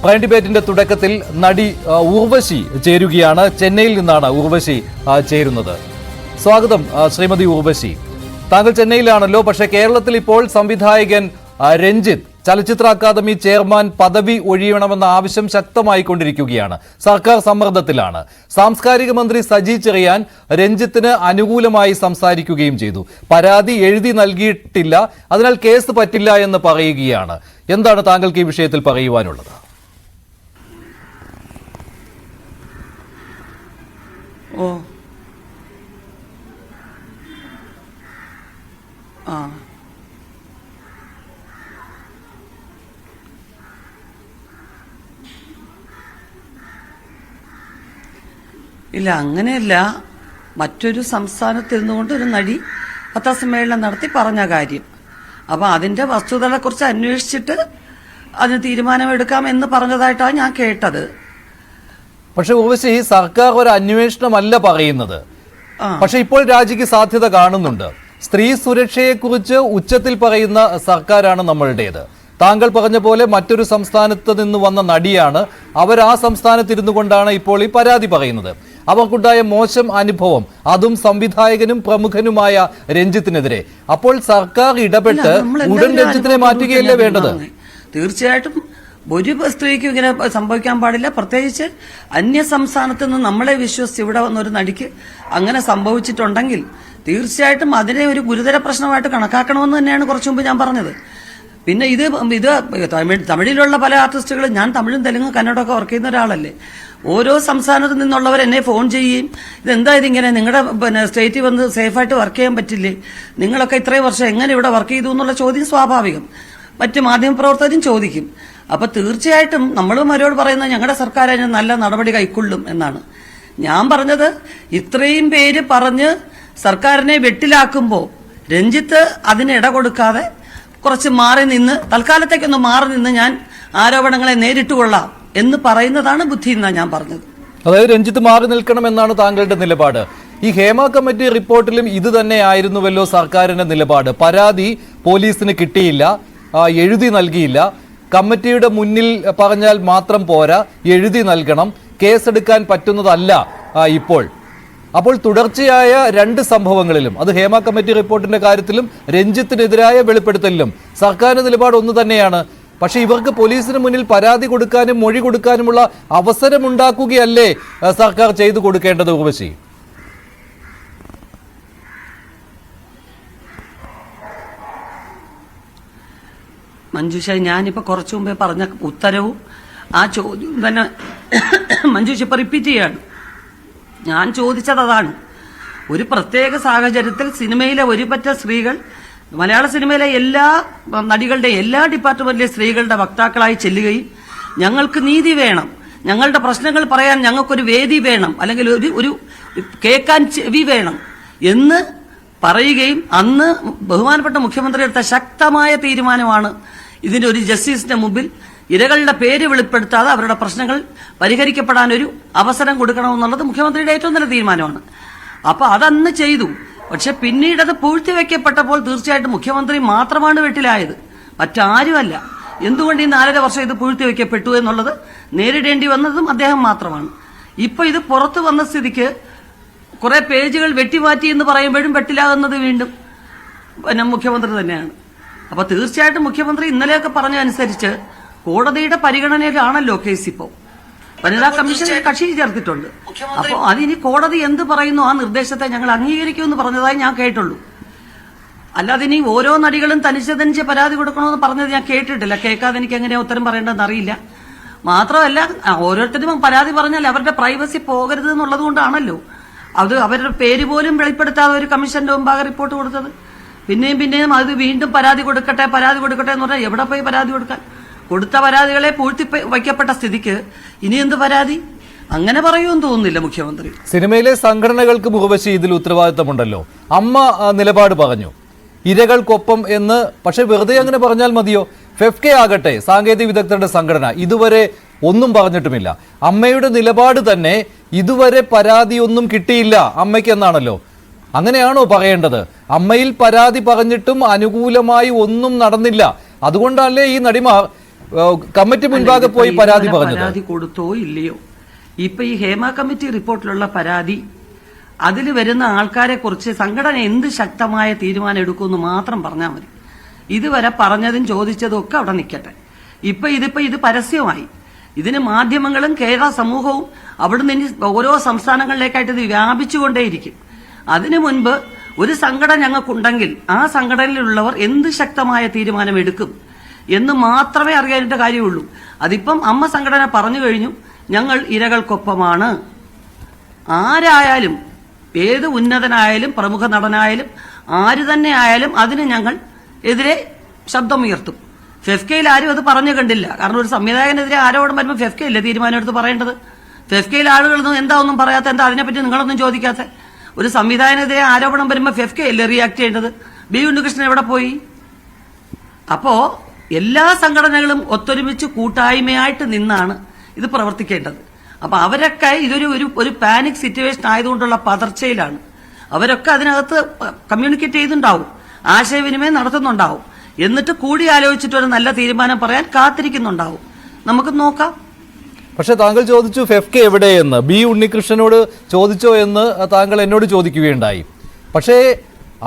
Prime ഡിബേറ്റിന്റെ തുടക്കത്തിൽ നടി ഊർവശി ചേരുകയാണ്. ചെന്നൈയിൽ നിന്നാണ് ഊർവശി ചേരുന്നത്. സ്വാഗതം ശ്രീമതി ഊർവശി. താങ്കൾ ചെന്നൈയിലാണല്ലോ. പക്ഷേ കേരളത്തിൽ ഇപ്പോൾ സംവിധായകൻ രഞ്ജിത്ത് ചലച്ചിത്ര അക്കാദമി ചെയർമാൻ പദവി ഒഴിയണമെന്ന ആവശ്യം ശക്തമായിക്കൊണ്ടിരിക്കുകയാണ്. സർക്കാർ സമ്മർദ്ദത്തിലാണ്. സാംസ്കാരിക മന്ത്രി സജി ചെറിയാൻ രഞ്ജിത്തിന് അനുകൂലമായി സംസാരിക്കുകയും ചെയ്തു. പരാതി എഴുതി നൽകിയിട്ടില്ല, അതിനാൽ കേസ് പറ്റില്ല എന്ന് പറയുകയാണ്. എന്താണ് താങ്കൾക്ക് ഈ വിഷയത്തിൽ പറയുവാനുള്ളത്? ഇല്ല, അങ്ങനെയല്ല. മറ്റൊരു സംസ്ഥാനത്തിരുന്നുകൊണ്ട് ഒരു നടി പത്രസമ്മേളനം നടത്തി പറഞ്ഞ കാര്യം. അപ്പൊ അതിന്റെ വസ്തുതകളെക്കുറിച്ച് അന്വേഷിച്ചിട്ട് അതിന് തീരുമാനമെടുക്കാം എന്ന് പറഞ്ഞതായിട്ടാണ് ഞാൻ കേട്ടത്. പക്ഷെ ഊർവശി, സർക്കാർ ഒരു അന്വേഷണമല്ല പറയുന്നത്. പക്ഷെ ഇപ്പോൾ രാജിക്ക് സാധ്യത കാണുന്നുണ്ട്. സ്ത്രീ സുരക്ഷയെക്കുറിച്ച് ഉച്ചത്തിൽ പറയുന്ന സർക്കാരാണ് നമ്മളുടേത്. താങ്കൾ പറഞ്ഞ പോലെ മറ്റൊരു സംസ്ഥാനത്ത് നിന്ന് വന്ന നടിയാണ്. അവർ ആ സംസ്ഥാനത്തിരുന്നു കൊണ്ടാണ് ഇപ്പോൾ ഈ പരാതി പറയുന്നത്. അവർക്കുണ്ടായ മോശം അനുഭവം, അതും സംവിധായകനും പ്രമുഖനുമായ രഞ്ജിത്തിനെതിരെ. അപ്പോൾ സർക്കാർ ഇടപെട്ട് ഉടൻ രഞ്ജിത്തിനെ മാറ്റുകയല്ലേ വേണ്ടത്? തീർച്ചയായിട്ടും ഒരു സ്ത്രീക്കും ഇങ്ങനെ സംഭവിക്കാൻ പാടില്ല. പ്രത്യേകിച്ച് അന്യ സംസ്ഥാനത്ത് നിന്ന് നമ്മളെ വിശ്വസിച്ച് ഇവിടെ വന്നൊരു നടിക്ക് അങ്ങനെ സംഭവിച്ചിട്ടുണ്ടെങ്കിൽ തീർച്ചയായിട്ടും അതിനെ ഒരു ഗുരുതര പ്രശ്നമായിട്ട് കണക്കാക്കണമെന്ന് തന്നെയാണ് കുറച്ചു മുമ്പ് ഞാൻ പറഞ്ഞത്. പിന്നെ ഇത് തമിഴിലുള്ള പല ആർട്ടിസ്റ്റുകളും, ഞാൻ തമിഴും തെലുങ്കും കന്നഡമൊക്കെ വർക്ക് ചെയ്യുന്ന ഒരാളല്ലേ, ഓരോ സംസ്ഥാനത്ത് നിന്നുള്ളവർ എന്നെ ഫോൺ ചെയ്യുകയും ഇതെന്താ ഇതിങ്ങനെ, നിങ്ങളുടെ സ്റ്റേറ്റിൽ വന്ന് സേഫായിട്ട് വർക്ക് ചെയ്യാൻ പറ്റില്ലേ, നിങ്ങളൊക്കെ ഇത്രയും വർഷം എങ്ങനെ ഇവിടെ വർക്ക് ചെയ്തു എന്നുള്ള ചോദ്യം സ്വാഭാവികം മറ്റ് മാധ്യമപ്രവർത്തകരും ചോദിക്കും. അപ്പൊ തീർച്ചയായിട്ടും നമ്മളും അവരോട് പറയുന്നത് ഞങ്ങളുടെ സർക്കാർ അതിന് നല്ല നടപടി കൈക്കൊള്ളും എന്നാണ് ഞാൻ പറഞ്ഞത്. ഇത്രയും പേര് പറഞ്ഞ് സർക്കാരിനെ വെട്ടിലാക്കുമ്പോൾ രഞ്ജിത്ത് അതിന് ഇട കൊടുക്കാതെ കുറച്ച് മാറി നിന്ന്, തൽക്കാലത്തേക്കൊന്ന് മാറി നിന്ന് ഞാൻ ആരോപണങ്ങളെ നേരിട്ടുകൊള്ളാം എന്ന് പറയുന്നതാണ് ബുദ്ധി എന്നാണ് ഞാൻ പറഞ്ഞത്. അതായത് രഞ്ജിത്ത് മാറി നിൽക്കണമെന്നാണ് താങ്കളുടെ നിലപാട്. ഈ ഹേമ കമ്മിറ്റി റിപ്പോർട്ടിലും ഇത് തന്നെ ആയിരുന്നുവല്ലോ സർക്കാരിന്റെ നിലപാട്. പരാതി പോലീസിന് കിട്ടിയില്ല, എഴുതി നൽകിയില്ല. കമ്മിറ്റിയുടെ മുന്നിൽ പറഞ്ഞാൽ മാത്രം പോരാ, എഴുതി നൽകണം. കേസെടുക്കാൻ പറ്റുന്നതല്ല ഇപ്പോൾ. അപ്പോൾ തുടർച്ചയായ രണ്ട് സംഭവങ്ങളിലും, അത് ഹേമ കമ്മിറ്റി റിപ്പോർട്ടിന്റെ കാര്യത്തിലും രഞ്ജിത്തിനെതിരായ വെളിപ്പെടുത്തലിലും സർക്കാരിന്റെ നിലപാട് ഒന്ന് തന്നെയാണ്. പക്ഷെ ഇവർക്ക് പോലീസിന് മുന്നിൽ പരാതി കൊടുക്കാനും മൊഴി കൊടുക്കാനുമുള്ള അവസരമുണ്ടാക്കുകയല്ലേ സർക്കാർ ചെയ്തു കൊടുക്കേണ്ടത്? ഊർവശി, മഞ്ജുഷ, ഞാനിപ്പോ കുറച്ചു മുമ്പേ പറഞ്ഞ ഉത്തരവും ആ ചോദ്യവും തന്നെ മഞ്ജുഷ ഇപ്പൊ റിപ്പീറ്റ് ചെയ്യാണ്. ഞാൻ ചോദിച്ചത് അതാണ്. ഒരു പ്രത്യേക സാഹചര്യത്തിൽ സിനിമയിലെ ഒരുപറ്റ സ്ത്രീകൾ, മലയാള സിനിമയിലെ എല്ലാ നടികളുടെ എല്ലാ ഡിപ്പാർട്ട്മെന്റിലെ സ്ത്രീകളുടെ വക്താക്കളായി ചെല്ലുകയും ഞങ്ങൾക്ക് നീതി വേണം, ഞങ്ങളുടെ പ്രശ്നങ്ങൾ പറയാൻ ഞങ്ങൾക്കൊരു വേദി വേണം, അല്ലെങ്കിൽ ഒരു കേൾക്കാൻ ചെവി വേണം എന്ന് പറയുകയും അന്ന് ബഹുമാനപ്പെട്ട മുഖ്യമന്ത്രി എടുത്ത ശക്തമായ തീരുമാനമാണ് ഇതിന്റെ ഒരു ജസ്റ്റിസിന്റെ മുമ്പിൽ ഇരകളുടെ പേര് വെളിപ്പെടുത്താതെ അവരുടെ പ്രശ്നങ്ങൾ പരിഹരിക്കപ്പെടാനൊരു അവസരം കൊടുക്കണമെന്നുള്ളത് മുഖ്യമന്ത്രിയുടെ ഏറ്റവും നല്ല തീരുമാനമാണ്. അപ്പൊ അതന്ന് ചെയ്തു. പക്ഷെ പിന്നീട് അത് പൂഴ്ത്തിവെക്കപ്പെട്ടപ്പോൾ തീർച്ചയായിട്ടും മുഖ്യമന്ത്രി മാത്രമാണ് വെട്ടിലായത്, മറ്റാരുമല്ല. എന്തുകൊണ്ട് ഈ 4.5 വർഷം ഇത് പൂഴ്ത്തിവെക്കപ്പെട്ടു എന്നുള്ളത് നേരിടേണ്ടി വന്നതും അദ്ദേഹം മാത്രമാണ്. ഇപ്പൊ ഇത് പുറത്തു വന്ന സ്ഥിതിക്ക് കുറെ പേജുകൾ വെട്ടിമാറ്റി എന്ന് പറയുമ്പോഴും വെട്ടിലാകുന്നത് വീണ്ടും മുഖ്യമന്ത്രി തന്നെയാണ്. അപ്പൊ തീർച്ചയായിട്ടും മുഖ്യമന്ത്രി ഇന്നലെയൊക്കെ പറഞ്ഞതനുസരിച്ച് കോടതിയുടെ പരിഗണനയിലാണല്ലോ കേസ്. ഇപ്പോ വനിതാ കമ്മീഷൻ കക്ഷി ചേർത്തിട്ടുണ്ട്. അപ്പോൾ അതിനി കോടതി എന്ത് പറയുന്നു ആ നിർദ്ദേശത്തെ ഞങ്ങൾ അംഗീകരിക്കുമെന്ന് പറഞ്ഞതായി ഞാൻ കേട്ടുള്ളൂ. അല്ലാതെ ഇനി ഓരോ നടികളും തനിച്ച് പരാതി കൊടുക്കണമെന്ന് പറഞ്ഞത് ഞാൻ കേട്ടിട്ടില്ല. കേൾക്കാതെ എനിക്ക് എങ്ങനെയാ ഉത്തരം പറയേണ്ടതെന്ന് അറിയില്ല. മാത്രമല്ല, ഓരോരുത്തരും പരാതി പറഞ്ഞാൽ അവരുടെ പ്രൈവസി പോകരുത് എന്നുള്ളത് കൊണ്ടാണല്ലോ അത് അവരുടെ പേര് പോലും വെളിപ്പെടുത്താതെ ഒരു കമ്മീഷന്റെ മുമ്പാകെ റിപ്പോർട്ട് കൊടുത്തത്. പിന്നെയും അത് വീണ്ടും പരാതി കൊടുക്കട്ടെ എന്ന് പറഞ്ഞാൽ എവിടെ പോയി പരാതി കൊടുക്കാൻ? കൊടുത്ത പരാതികളെ പൂഴ്ത്തി വയ്ക്കപ്പെട്ട സ്ഥിതിക്ക് ഇനി എന്ത് പരാതി? അങ്ങനെ പറയുമെന്ന് തോന്നുന്നില്ല മുഖ്യമന്ത്രി. സിനിമയിലെ സംഘടനകൾക്ക് മുഖവശി ഇതിൽ ഉത്തരവാദിത്തമുണ്ടല്ലോ. അമ്മ നിലപാട് പറഞ്ഞു, ഇരകൾക്കൊപ്പം എന്ന്. പക്ഷെ വെറുതെ അങ്ങനെ പറഞ്ഞാൽ മതിയോ? ഫെഫ്കെ ആകട്ടെ, സാങ്കേതിക വിദഗ്ധരുടെ സംഘടന, ഇതുവരെ ഒന്നും പറഞ്ഞിട്ടുമില്ല. അമ്മയുടെ നിലപാട് തന്നെ ഇതുവരെ പരാതിയൊന്നും കിട്ടിയില്ല അമ്മയ്ക്ക് എന്നാണല്ലോ. അങ്ങനെയാണോ പറയേണ്ടത്? അമ്മയിൽ പരാതി പറഞ്ഞിട്ടും അനുകൂലമായി ഒന്നും നടന്നില്ല. അതുകൊണ്ടല്ലേ ഈ നടിമാർ കമ്മിറ്റി മുൻപാകെ പോയി പരാതി പറഞ്ഞത്? പരാതി കൊടുത്തോ ഇല്ലയോ? ഇപ്പൊ ഈ ഹേമ കമ്മിറ്റി റിപ്പോർട്ടിലുള്ള പരാതി, അതിൽ വരുന്ന ആൾക്കാരെ കുറിച്ച് സംഘടന എന്ത് ശക്തമായ തീരുമാനം എടുക്കുമെന്ന് മാത്രം പറഞ്ഞാൽ മതി. ഇതുവരെ പറഞ്ഞതും ചോദിച്ചതും ഒക്കെ അവിടെ നിൽക്കട്ടെ. ഇതിപ്പോ ഇത് പരസ്യമായി. ഇതിന് മാധ്യമങ്ങളും കേരള സമൂഹവും അവിടുന്ന് ഇനി ഓരോ സംസ്ഥാനങ്ങളിലേക്കായിട്ട് ഇത് വ്യാപിച്ചുകൊണ്ടേയിരിക്കും. അതിനു മുൻപ് ഒരു സംഘടന ഞങ്ങൾക്കുണ്ടെങ്കിൽ ആ സംഘടനയിലുള്ളവർ എന്ത് ശക്തമായ തീരുമാനം എടുക്കും എന്ന് മാത്രമേ അറിയാനായിട്ട് കാര്യമുള്ളൂ. അതിപ്പം അമ്മ സംഘടന പറഞ്ഞു കഴിഞ്ഞു, ഞങ്ങൾ ഇരകൾക്കൊപ്പമാണ്. ആരായാലും, ഏത് ഉന്നതനായാലും പ്രമുഖ നടനായാലും ആര് തന്നെ ആയാലും അതിന് ഞങ്ങൾ എതിരെ ശബ്ദമുയർത്തും. ഫെഫ്കയിൽ ആരും അത് പറഞ്ഞു കണ്ടില്ല. കാരണം ഒരു സംവിധായകനെതിരെ ആരോടും വരുമ്പോൾ ഫെഫ്കയില്ലേ തീരുമാനം എടുത്ത് പറയേണ്ടത്? ഫെഫ്കയിൽ ആളുകളൊന്നും എന്താ ഒന്നും പറയാത്ത, എന്താ അതിനെപ്പറ്റി നിങ്ങളൊന്നും ചോദിക്കാത്ത? ഒരു സംവിധായകനെതിരെ ആരോപണം വരുമ്പോൾ ഫെഫ്കയല്ലേ റിയാക്ട് ചെയ്യേണ്ടത്? ബി ഉണ്ണികൃഷ്ണൻ എവിടെ പോയി? അപ്പോ എല്ലാ സംഘടനകളും ഒത്തൊരുമിച്ച് കൂട്ടായ്മയായിട്ട് നിന്നാണ് ഇത് പ്രവർത്തിക്കേണ്ടത്. അപ്പൊ അവരൊക്കെ ഒരു പാനിക് സിറ്റുവേഷൻ ആയതുകൊണ്ടുള്ള പതർച്ചയിലാണ്. അവരൊക്കെ അതിനകത്ത് കമ്മ്യൂണിക്കേറ്റ് ചെയ്തിട്ടുണ്ടാവും, ആശയവിനിമയം നടത്തുന്നുണ്ടാവും, എന്നിട്ട് കൂടി ആലോചിച്ചിട്ട് ഒരു നല്ല തീരുമാനം പറയാൻ കാത്തിരിക്കുന്നുണ്ടാവും. നമുക്ക് നോക്കാം. പക്ഷെ താങ്കൾ ചോദിച്ചു ഫെഫ്കെ എവിടെയെന്ന്. ബി ഉണ്ണികൃഷ്ണനോട് ചോദിച്ചോ എന്ന് താങ്കൾ എന്നോട് ചോദിക്കുകയുണ്ടായി. പക്ഷേ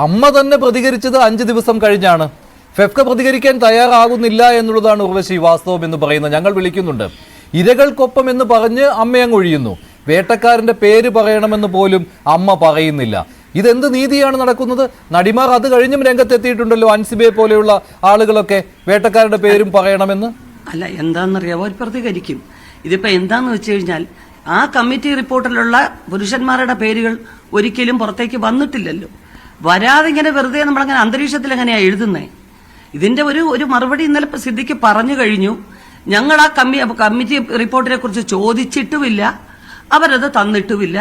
അമ്മ തന്നെ പ്രതികരിച്ചത് 5 ദിവസം കഴിഞ്ഞാണ്. ഫെഫ്ക പ്രതികരിക്കാൻ തയ്യാറാകുന്നില്ല എന്നുള്ളതാണ് ഉർവശി വാസ്തവം എന്ന് പറയുന്നത്. ഞങ്ങൾ വിളിക്കുന്നുണ്ട്. ഇരകൾക്കൊപ്പം എന്ന് പറഞ്ഞ് അമ്മയങ്ങ് ഒഴിയുന്നു. വേട്ടക്കാരന്റെ പേര് പറയണമെന്ന് പോലും അമ്മ പറയുന്നില്ല. ഇതെന്ത് നീതിയാണ് നടക്കുന്നത്? നടിമാർ അത് കഴിഞ്ഞും രംഗത്തെത്തിയിട്ടുണ്ടല്ലോ. അൻസിബയെ പോലെയുള്ള ആളുകളൊക്കെ വേട്ടക്കാരുടെ പേരും പറയണമെന്ന്. അല്ല, എന്താണെന്നറിയാമോ, അവർ പ്രതികരിക്കും. ഇതിപ്പോ എന്താന്ന് വെച്ച് കഴിഞ്ഞാൽ ആ കമ്മിറ്റി റിപ്പോർട്ടിലുള്ള പുരുഷന്മാരുടെ പേരുകൾ ഒരിക്കലും പുറത്തേക്ക് വന്നിട്ടില്ലല്ലോ. വരാതെ ഇങ്ങനെ വെറുതെ നമ്മളങ്ങനെ അന്തരീക്ഷത്തിൽ എങ്ങനെയാ എഴുതുന്നേ? ഇതിന്റെ ഒരു മറുപടി ഇന്നലെ സിദ്ദിഖ് പറഞ്ഞു കഴിഞ്ഞു. ഞങ്ങൾ ആ കമ്മിറ്റി റിപ്പോർട്ടിനെ കുറിച്ച് ചോദിച്ചിട്ടുമില്ല, അവരത് തന്നിട്ടുമില്ല,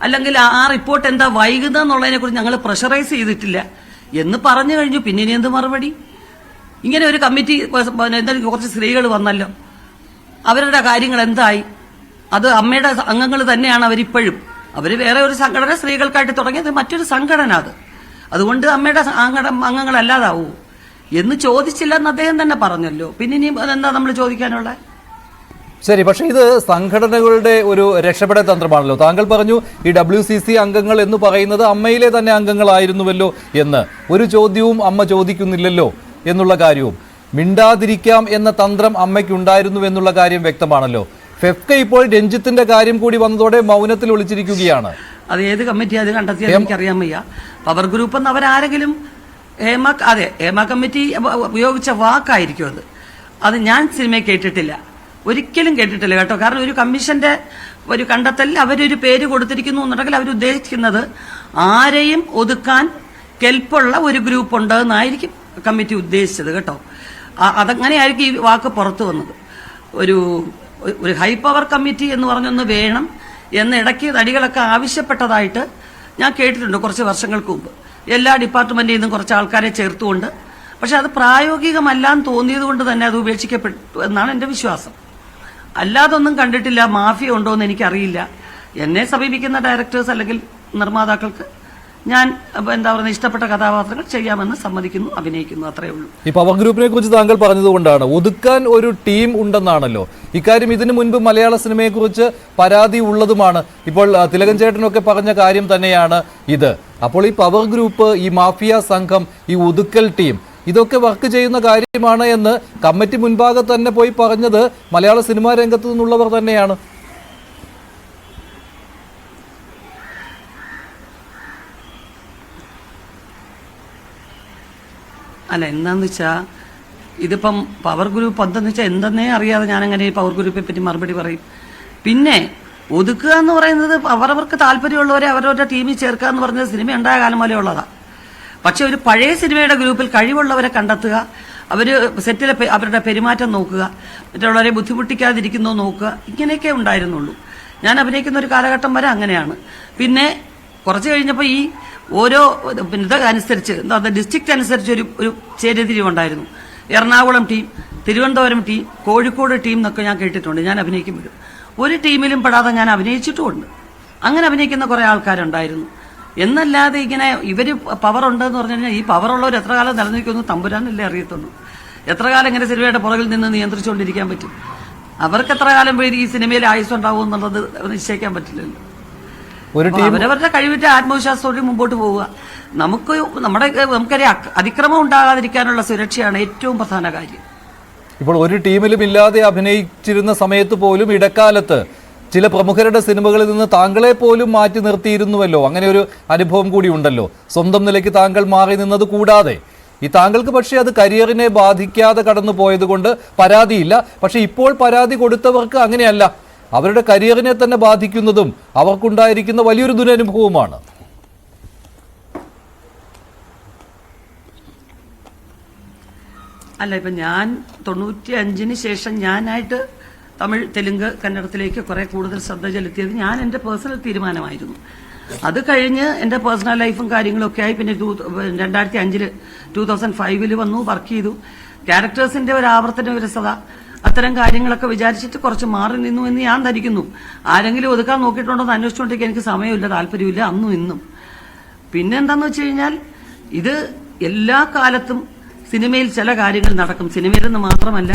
അല്ലെങ്കിൽ ആ റിപ്പോർട്ട് എന്താ വൈകുന്നതെന്നുള്ളതിനെ കുറിച്ച് ഞങ്ങൾ പ്രഷറൈസ് ചെയ്തിട്ടില്ല എന്ന് പറഞ്ഞു കഴിഞ്ഞു. പിന്നെ ഇനി എന്ത് മറുപടി? ഇങ്ങനെ ഒരു കമ്മിറ്റി എന്തായാലും കുറച്ച് സ്ത്രീകൾ വന്നല്ലോ, അവരുടെ കാര്യങ്ങൾ എന്തായി? അത് അമ്മയുടെ അംഗങ്ങൾ തന്നെയാണ് അവരിപ്പോഴും. അവർ വേറെ ഒരു സംഘടന സ്ത്രീകൾക്കായിട്ട് തുടങ്ങിയത് മറ്റൊരു സംഘടന. അതുകൊണ്ട് അമ്മയുടെ അംഗങ്ങളല്ലാതാവൂ എന്ന് ചോദിച്ചില്ലെന്ന് അദ്ദേഹം തന്നെ പറഞ്ഞല്ലോ. പിന്നെ ഇനി അതെന്താ നമ്മൾ ചോദിക്കാനുള്ള? ശരി, പക്ഷെ ഇത് സംഘടനകളുടെ ഒരു രക്ഷപ്പെടൽ തന്ത്രമാണല്ലോ. താങ്കൾ പറഞ്ഞു ഈ WCC അംഗങ്ങൾ എന്ന് പറയുന്നത് അമ്മയിലെ തന്നെ അംഗങ്ങളായിരുന്നുവല്ലോ എന്ന്. ഒരു ചോദ്യവും അമ്മ ചോദിക്കുന്നില്ലല്ലോ എന്നുള്ള കാര്യവും, മിണ്ടാതിരിക്കാം എന്ന തന്ത്രം അമ്മയ്ക്കുണ്ടായിരുന്നു എന്നുള്ള കാര്യം വ്യക്തമാണല്ലോ. ഫെഫ്ക ഇപ്പോൾ രഞ്ജിത്തിന്റെ കാര്യം കൂടി വന്നതോടെ മൗനത്തിൽ ഒളിച്ചിരിക്കുകയാണ്. അത് ഏത് കമ്മിറ്റി അത് കണ്ടെത്തിയാൽ എനിക്കറിയാൻ വയ്യ. പവർ ഗ്രൂപ്പ് എന്ന് അവരാരെങ്കിലും ഹേമ കമ്മിറ്റി ഉപയോഗിച്ച വാക്കായിരിക്കും അത് ഞാൻ സിനിമയിൽ കേട്ടിട്ടില്ല, ഒരിക്കലും കേട്ടിട്ടില്ല കേട്ടോ. കാരണം ഒരു കമ്മീഷന്റെ ഒരു കണ്ടെത്തലിൽ അവരൊരു പേര് കൊടുത്തിരിക്കുന്നു എന്നുണ്ടെങ്കിൽ അവരുദ്ദേശിക്കുന്നത് ആരെയും ഒതുക്കാൻ കെൽപ്പുള്ള ഒരു ഗ്രൂപ്പ് ഉണ്ട് എന്നായിരിക്കും കമ്മിറ്റി ഉദ്ദേശിച്ചത് കേട്ടോ. അതങ്ങനെയായിരിക്കും ഈ വാക്ക് പുറത്തു വന്നത്. ഒരു ഹൈ പവർ കമ്മിറ്റി എന്ന് പറഞ്ഞൊന്ന് വേണം എന്ന് ഇടയ്ക്ക് നടികളൊക്കെ ആവശ്യപ്പെട്ടതായിട്ട് ഞാൻ കേട്ടിട്ടുണ്ട് കുറച്ച് വർഷങ്ങൾക്ക് മുമ്പ്. എല്ലാ ഡിപ്പാർട്ട്മെന്റിൽ നിന്നും കുറച്ച് ആൾക്കാരെ ചേർത്തുകൊണ്ട്. പക്ഷെ അത് പ്രായോഗികമല്ലാന്ന് തോന്നിയത് കൊണ്ട് തന്നെ അത് ഉപേക്ഷിക്കപ്പെട്ടു എന്നാണ് എന്റെ വിശ്വാസം. അല്ലാതൊന്നും കണ്ടിട്ടില്ല. മാഫിയ ഉണ്ടോ എന്ന് എനിക്കറിയില്ല. എന്നെ സമീപിക്കുന്ന ഡയറക്ടേഴ്സ് അല്ലെങ്കിൽ നിർമ്മാതാക്കൾക്ക് ഞാൻ എന്താ പറയുക ഇഷ്ടപ്പെട്ട കഥാപാത്രങ്ങൾ ചെയ്യാമെന്ന് സമ്മതിക്കുന്നു, അഭിനയിക്കുന്നു, അത്രേ ഉള്ളൂ. ഈ പവർ ഗ്രൂപ്പിനെ കുറിച്ച് താങ്കൾ പറഞ്ഞതുകൊണ്ടാണ്, ഒതുക്കാൻ ഒരു ടീം ഉണ്ടെന്നാണല്ലോ. ഇക്കാര്യം ഇതിനു മുൻപ് മലയാള സിനിമയെ കുറിച്ച് പരാതി ഉള്ളതുമാണ്. ഇപ്പോൾ തിലകൻ ചേട്ടനൊക്കെ പറഞ്ഞ കാര്യം തന്നെയാണ് ഇത്. അപ്പോൾ ഈ പവർ ഗ്രൂപ്പ്, ഈ മാഫിയ സംഘം, ഈ ഒതുക്കൽ ടീം, ഇതൊക്കെ വർക്ക് ചെയ്യുന്ന കാര്യമാണ് എന്ന് കമ്മിറ്റി മുൻപാകെ തന്നെ പോയി പറഞ്ഞത് മലയാള സിനിമാ രംഗത്തു നിന്നുള്ളവർ തന്നെയാണ്. അല്ല, എന്താന്ന് വെച്ചാ ഇതിപ്പം പവർ ഗ്രൂപ്പ് എന്തെന്ന് വെച്ചാൽ എന്തെന്നേ അറിയാതെ ഞാനങ്ങനെ ഈ പവർ ഗ്രൂപ്പിനെ പറ്റി മറുപടി പറയും. പിന്നെ ഒതുക്കുക എന്ന് പറയുന്നത് അവരവർക്ക് താല്പര്യമുള്ളവരെ അവരവരുടെ ടീമിൽ ചേർക്കുക എന്ന് പറഞ്ഞത് സിനിമ ഉണ്ടായ കാലം പോലെ ഉള്ളതാണ്. പക്ഷെ ഒരു പഴയ സിനിമയുടെ ഗ്രൂപ്പിൽ കഴിവുള്ളവരെ കണ്ടെത്തുക, അവര് സെറ്റിലെ അവരുടെ പെരുമാറ്റം നോക്കുക, മറ്റുള്ളവരെ ബുദ്ധിമുട്ടിക്കാതിരിക്കുന്നോ നോക്കുക, ഇങ്ങനെയൊക്കെ ഉണ്ടായിരുന്നുള്ളൂ. ഞാൻ അഭിനയിക്കുന്ന ഒരു കാലഘട്ടം വരെ അങ്ങനെയാണ്. പിന്നെ കുറച്ച് കഴിഞ്ഞപ്പോൾ ഈ ഓരോ ഇതനുസരിച്ച് ഡിസ്ട്രിക്റ്റ് അനുസരിച്ച് ഒരു ചേരിതിരിവുണ്ടായിരുന്നു. Ernakulam team, Thiruvananthapuram team, Kozhikode team എന്നൊക്കെ ഞാൻ കേട്ടിട്ടുണ്ട്. ഞാൻ അഭിനയിക്കുമ്പോഴും ഒരു ടീമിലും പെടാതെ ഞാൻ അഭിനയിച്ചിട്ടുമുണ്ട്. അങ്ങനെ അഭിനയിക്കുന്ന കുറെ ആൾക്കാരുണ്ടായിരുന്നു. എന്നല്ലാതെ ഇങ്ങനെ ഇവര് പവർ ഉണ്ടെന്ന് പറഞ്ഞു കഴിഞ്ഞാൽ ഈ പവറുള്ളവർ എത്ര കാലം നിലനിൽക്കുമെന്ന് തമ്പുരാനല്ലേ അറിയത്തുള്ളൂ. എത്ര കാലം ഇങ്ങനെ സിനിമയുടെ പുറകിൽ നിന്ന് നിയന്ത്രിച്ചുകൊണ്ടിരിക്കാൻ പറ്റും? അവർക്ക് എത്ര കാലം പേര് ഈ സിനിമയിൽ ആയുസ്സുണ്ടാവും എന്നുള്ളത് നിശ്ചയിക്കാൻ പറ്റില്ലല്ലോ. അവരവരുടെ കഴിവിന്റെ ആത്മവിശ്വാസത്തോടെ മുമ്പോട്ട് പോവുക. നമുക്കറിയാം, അതിക്രമം ഉണ്ടാകാതിരിക്കാനുള്ള സുരക്ഷയാണ് ഏറ്റവും പ്രധാന കാര്യം. ഇപ്പോൾ ഒരു ടീമിലും ഇല്ലാതെ അഭിനയിച്ചിരുന്ന സമയത്ത് പോലും ഇടക്കാലത്ത് ചില പ്രമുഖരുടെ സിനിമകളിൽ നിന്ന് താങ്കളെ പോലും മാറ്റി നിർത്തിയിരുന്നുവല്ലോ. അങ്ങനെ ഒരു അനുഭവം കൂടി ഉണ്ടല്ലോ. സ്വന്തം നിലയ്ക്ക് താങ്കൾ മാറി നിന്നത് കൂടാതെ ഈ താങ്കൾക്ക് പക്ഷേ അത് കരിയറിനെ ബാധിക്കാതെ കടന്നു പോയത് കൊണ്ട് പരാതിയില്ല. പക്ഷെ ഇപ്പോൾ പരാതി കൊടുത്തവർക്ക് അങ്ങനെയല്ല, അവരുടെ കരിയറിനെ തന്നെ ബാധിക്കുന്നതും അവർക്കുണ്ടായിരിക്കുന്ന വലിയൊരു ദുരനുഭവമാണ്. അല്ല, ഇപ്പം ഞാൻ 95-ന് ശേഷം ഞാനായിട്ട് തമിഴ്, തെലുങ്ക്, കന്നഡത്തിലേക്ക് കുറെ കൂടുതൽ ശ്രദ്ധ ചെലുത്തിയത് ഞാൻ എൻ്റെ പേഴ്സണൽ തീരുമാനമായിരുന്നു. അത് കഴിഞ്ഞ് എൻ്റെ പേഴ്സണൽ ലൈഫും കാര്യങ്ങളൊക്കെ ആയി. പിന്നെ 2005 വന്നു, വർക്ക് ചെയ്തു. ക്യാരക്ടേഴ്സിന്റെ ഒരു ആവർത്തന വിരസത, അത്തരം കാര്യങ്ങളൊക്കെ വിചാരിച്ചിട്ട് കുറച്ച് മാറി നിന്നു എന്ന് ഞാൻ ധരിക്കുന്നു. ആരെങ്കിലും ഒതുക്കാൻ നോക്കിയിട്ടുണ്ടോ എന്ന് അന്വേഷിച്ചുകൊണ്ടിരിക്കാൻ എനിക്ക് സമയമില്ല, താല്പര്യമില്ല, അന്നും ഇന്നും. പിന്നെന്താന്ന് വെച്ച് കഴിഞ്ഞാൽ, ഇത് എല്ലാ കാലത്തും സിനിമയിൽ ചില കാര്യങ്ങൾ നടക്കും. സിനിമയിലെന്ന് മാത്രമല്ല,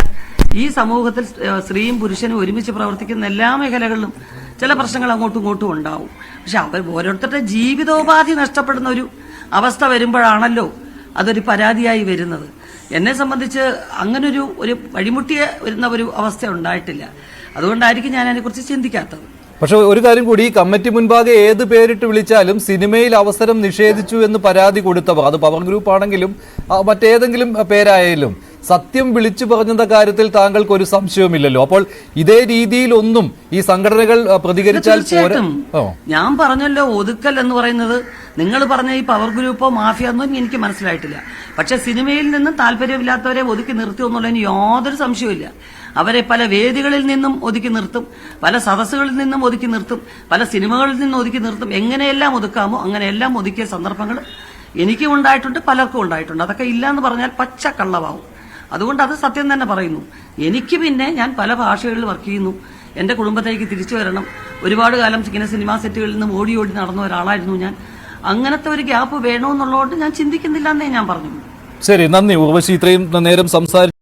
ഈ സമൂഹത്തിൽ സ്ത്രീയും പുരുഷനും ഒരുമിച്ച് പ്രവർത്തിക്കുന്ന എല്ലാ മേഖലകളിലും ചില പ്രശ്നങ്ങൾ അങ്ങോട്ടും ഇങ്ങോട്ടും ഉണ്ടാവും. പക്ഷെ അവർ ഓരോരുത്തരുടെ ജീവിതോപാധി നഷ്ടപ്പെടുന്ന ഒരു അവസ്ഥ വരുമ്പോഴാണല്ലോ അതൊരു പരാതിയായി വരുന്നത്. എന്നെ സംബന്ധിച്ച് അങ്ങനൊരു വഴിമുട്ടിയ വരുന്ന ഒരു അവസ്ഥ ഉണ്ടായിട്ടില്ല. അതുകൊണ്ടായിരിക്കും ഞാൻ അതിനെക്കുറിച്ച് ചിന്തിക്കാത്തത്. പക്ഷെ ഒരു കാര്യം കൂടി, കമ്മിറ്റി മുൻപാകെ ഏത് പേരിട്ട് വിളിച്ചാലും സിനിമയിൽ അവസരം നിഷേധിച്ചു എന്ന് പരാതി കൊടുത്തവർ, അത് പവർ ഗ്രൂപ്പ് ആണെങ്കിലും മറ്റേതെങ്കിലും പേരായാലും, സത്യം വിളിച്ചു പറഞ്ഞ കാര്യത്തിൽ താങ്കൾക്ക് ഒരു സംശയവുമില്ലല്ലോ. അപ്പോൾ ഇതേ രീതിയിലൊന്നും ഈ സംഘടനകൾ പ്രതികരിച്ചാൽ ഞാൻ പറഞ്ഞല്ലോ, ഒതുക്കൽ എന്ന് പറയുന്നത് നിങ്ങൾ പറഞ്ഞ ഈ പവർ ഗ്രൂപ്പോ മാഫിയ എന്നൊന്നും എനിക്ക് മനസ്സിലായിട്ടില്ല. പക്ഷെ സിനിമയിൽ നിന്നും താല്പര്യമില്ലാത്തവരെ ഒതുക്കി നിർത്തിയോ എന്നുള്ളതിന് യാതൊരു സംശയവുമില്ല. അവരെ പല വേദികളിൽ നിന്നും ഒതുക്കി നിർത്തും, പല സദസ്സുകളിൽ നിന്നും ഒതുക്കി നിർത്തും, പല സിനിമകളിൽ നിന്നും ഒതുക്കി നിർത്തും. എങ്ങനെയെല്ലാം ഒതുക്കാമോ അങ്ങനെയെല്ലാം ഒതുക്കിയ സന്ദർഭങ്ങൾ എനിക്കും ഉണ്ടായിട്ടുണ്ട്, പലർക്കും ഉണ്ടായിട്ടുണ്ട്. അതൊക്കെ ഇല്ല എന്ന് പറഞ്ഞാൽ പച്ച കള്ളവാവും. അതുകൊണ്ട് അത് സത്യം തന്നെ പറയുന്നു. എനിക്ക് പിന്നെ ഞാൻ പല ഭാഷകളിൽ വർക്ക് ചെയ്യുന്നു. എന്റെ കുടുംബത്തേക്ക് തിരിച്ചു വരണം. ഒരുപാട് കാലം ഇങ്ങനെ സിനിമാ സെറ്റുകളിൽ നിന്നും ഓടി ഓടി നടന്ന ഒരാളായിരുന്നു ഞാൻ. അങ്ങനത്തെ ഒരു ഗ്യാപ്പ് വേണമെന്നുള്ളതുകൊണ്ട് ഞാൻ ചിന്തിക്കുന്നില്ല എന്നേ ഞാൻ പറഞ്ഞു. ശരി, നന്ദി ഉർവശി, ഇത്രയും നേരം സംസാരിച്ചു.